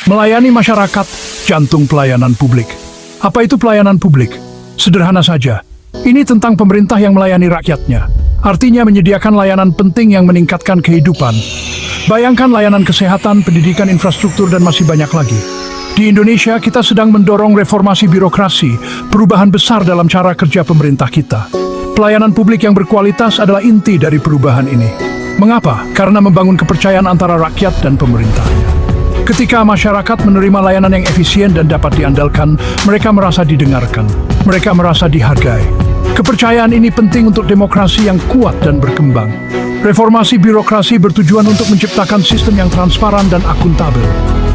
Melayani masyarakat, jantung pelayanan publik. Apa itu pelayanan publik? Sederhana saja. Ini tentang pemerintah yang melayani rakyatnya. Artinya menyediakan layanan penting yang meningkatkan kehidupan. Bayangkan layanan kesehatan, pendidikan, infrastruktur, dan masih banyak lagi. Di Indonesia, kita sedang mendorong reformasi birokrasi, perubahan besar dalam cara kerja pemerintah kita. Pelayanan publik yang berkualitas adalah inti dari perubahan ini. Mengapa? Karena membangun kepercayaan antara rakyat dan pemerintahnya. Ketika masyarakat menerima layanan yang efisien dan dapat diandalkan, mereka merasa didengarkan, mereka merasa dihargai. Kepercayaan ini penting untuk demokrasi yang kuat dan berkembang. Reformasi birokrasi bertujuan untuk menciptakan sistem yang transparan dan akuntabel.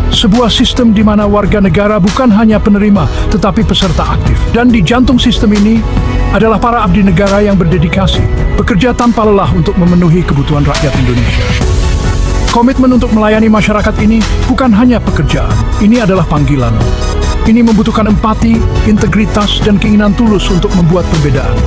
Sebuah sistem di mana warga negara bukan hanya penerima, tetapi peserta aktif. Dan di jantung sistem ini adalah para abdi negara yang berdedikasi, bekerja tanpa lelah untuk memenuhi kebutuhan rakyat Indonesia. Komitmen untuk melayani masyarakat ini bukan hanya pekerjaan, ini adalah panggilan. Ini membutuhkan empati, integritas, dan keinginan tulus untuk membuat perbedaan.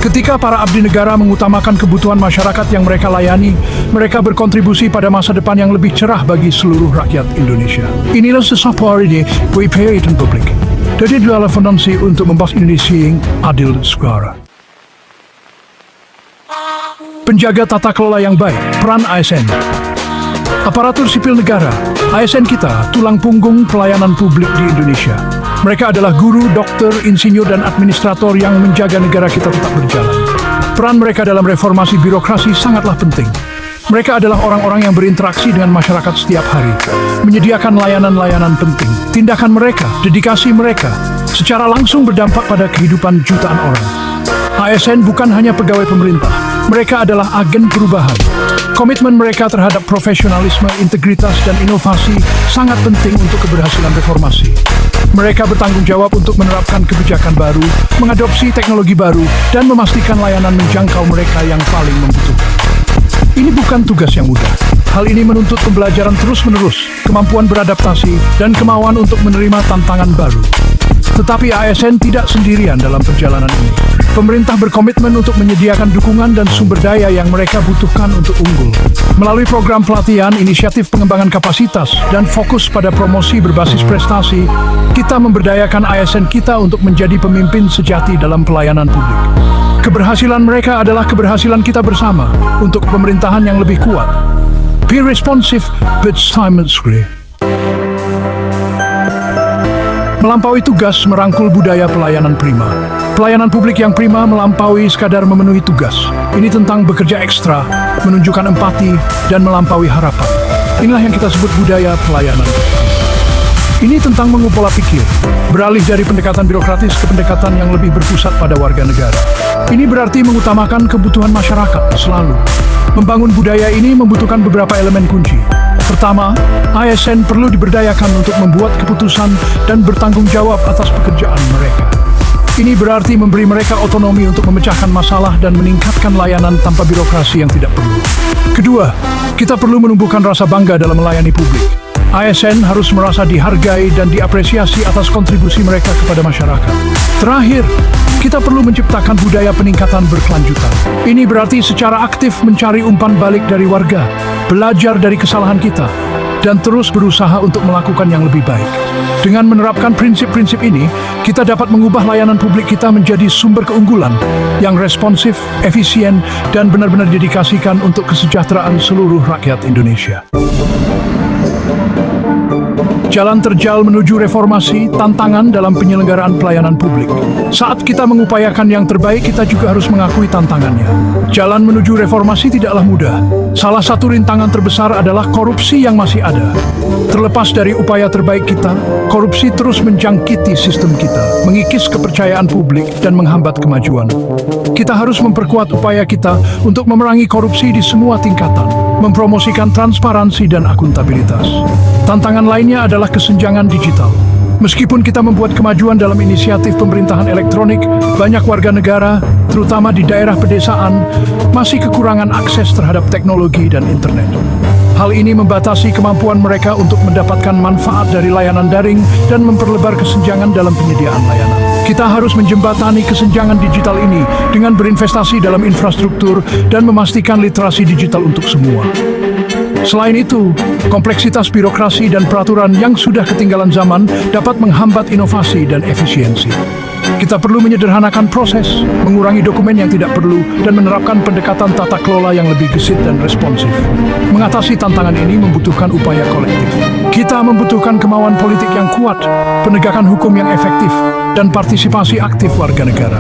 Ketika para abdi negara mengutamakan kebutuhan masyarakat yang mereka layani, mereka berkontribusi pada masa depan yang lebih cerah bagi seluruh rakyat Indonesia. Inilah sesuatu ini pelayanan publik. Jadi adalah fondasi untuk membahas Indonesia yang adil dan sejahtera. Penjaga tata kelola yang baik, peran ASN. Aparatur sipil negara, ASN kita, tulang punggung pelayanan publik di Indonesia. Mereka adalah guru, dokter, insinyur, dan administrator yang menjaga negara kita tetap berjalan. Peran mereka dalam reformasi birokrasi sangatlah penting. Mereka adalah orang-orang yang berinteraksi dengan masyarakat setiap hari, menyediakan layanan-layanan penting. Tindakan mereka, dedikasi mereka, secara langsung berdampak pada kehidupan jutaan orang. ASN bukan hanya pegawai pemerintah, mereka adalah agen perubahan. Komitmen mereka terhadap profesionalisme, integritas, dan inovasi sangat penting untuk keberhasilan reformasi. Mereka bertanggung jawab untuk menerapkan kebijakan baru, mengadopsi teknologi baru, dan memastikan layanan menjangkau mereka yang paling membutuhkan. Ini bukan tugas yang mudah. Hal ini menuntut pembelajaran terus-menerus, kemampuan beradaptasi, dan kemauan untuk menerima tantangan baru. Tetapi ASN tidak sendirian dalam perjalanan ini. Pemerintah berkomitmen untuk menyediakan dukungan dan sumber daya yang mereka butuhkan untuk unggul. Melalui program pelatihan, inisiatif pengembangan kapasitas, dan fokus pada promosi berbasis prestasi, kita memberdayakan ASN kita untuk menjadi pemimpin sejati dalam pelayanan publik. Keberhasilan mereka adalah keberhasilan kita bersama untuk pemerintahan yang lebih kuat. Be responsive, but silently. Melampaui tugas merangkul budaya pelayanan prima. Pelayanan publik yang prima melampaui sekadar memenuhi tugas. Ini tentang bekerja ekstra, menunjukkan empati, dan melampaui harapan. Inilah yang kita sebut budaya pelayanan. Ini tentang mengubah pola pikir, beralih dari pendekatan birokratis ke pendekatan yang lebih berpusat pada warga negara. Ini berarti mengutamakan kebutuhan masyarakat selalu. Membangun budaya ini membutuhkan beberapa elemen kunci. Pertama, ASN perlu diberdayakan untuk membuat keputusan dan bertanggung jawab atas pekerjaan mereka. Ini berarti memberi mereka otonomi untuk memecahkan masalah dan meningkatkan layanan tanpa birokrasi yang tidak perlu. Kedua, kita perlu menumbuhkan rasa bangga dalam melayani publik. ASN harus merasa dihargai dan diapresiasi atas kontribusi mereka kepada masyarakat. Terakhir, kita perlu menciptakan budaya peningkatan berkelanjutan. Ini berarti secara aktif mencari umpan balik dari warga, belajar dari kesalahan kita, dan terus berusaha untuk melakukan yang lebih baik. Dengan menerapkan prinsip-prinsip ini, kita dapat mengubah layanan publik kita menjadi sumber keunggulan yang responsif, efisien, dan benar-benar dedikasikan untuk kesejahteraan seluruh rakyat Indonesia. Jalan terjal menuju reformasi, tantangan dalam penyelenggaraan pelayanan publik. Saat kita mengupayakan yang terbaik, kita juga harus mengakui tantangannya. Jalan menuju reformasi tidaklah mudah. Salah satu rintangan terbesar adalah korupsi yang masih ada. Terlepas dari upaya terbaik kita, korupsi terus menjangkiti sistem kita, mengikis kepercayaan publik, dan menghambat kemajuan. Kita harus memperkuat upaya kita untuk memerangi korupsi di semua tingkatan, mempromosikan transparansi dan akuntabilitas. Tantangan lainnya adalah kesenjangan digital. Meskipun kita membuat kemajuan dalam inisiatif pemerintahan elektronik, banyak warga negara, terutama di daerah pedesaan, masih kekurangan akses terhadap teknologi dan internet. Hal ini membatasi kemampuan mereka untuk mendapatkan manfaat dari layanan daring dan memperlebar kesenjangan dalam penyediaan layanan. Kita harus menjembatani kesenjangan digital ini dengan berinvestasi dalam infrastruktur dan memastikan literasi digital untuk semua. Selain itu, kompleksitas birokrasi dan peraturan yang sudah ketinggalan zaman dapat menghambat inovasi dan efisiensi. Kita perlu menyederhanakan proses, mengurangi dokumen yang tidak perlu, dan menerapkan pendekatan tata kelola yang lebih gesit dan responsif. Mengatasi tantangan ini membutuhkan upaya kolektif. Kita membutuhkan kemauan politik yang kuat, penegakan hukum yang efektif, dan partisipasi aktif warga negara.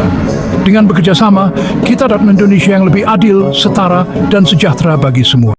Dengan bekerja sama, kita dapat Indonesia yang lebih adil, setara, dan sejahtera bagi semua.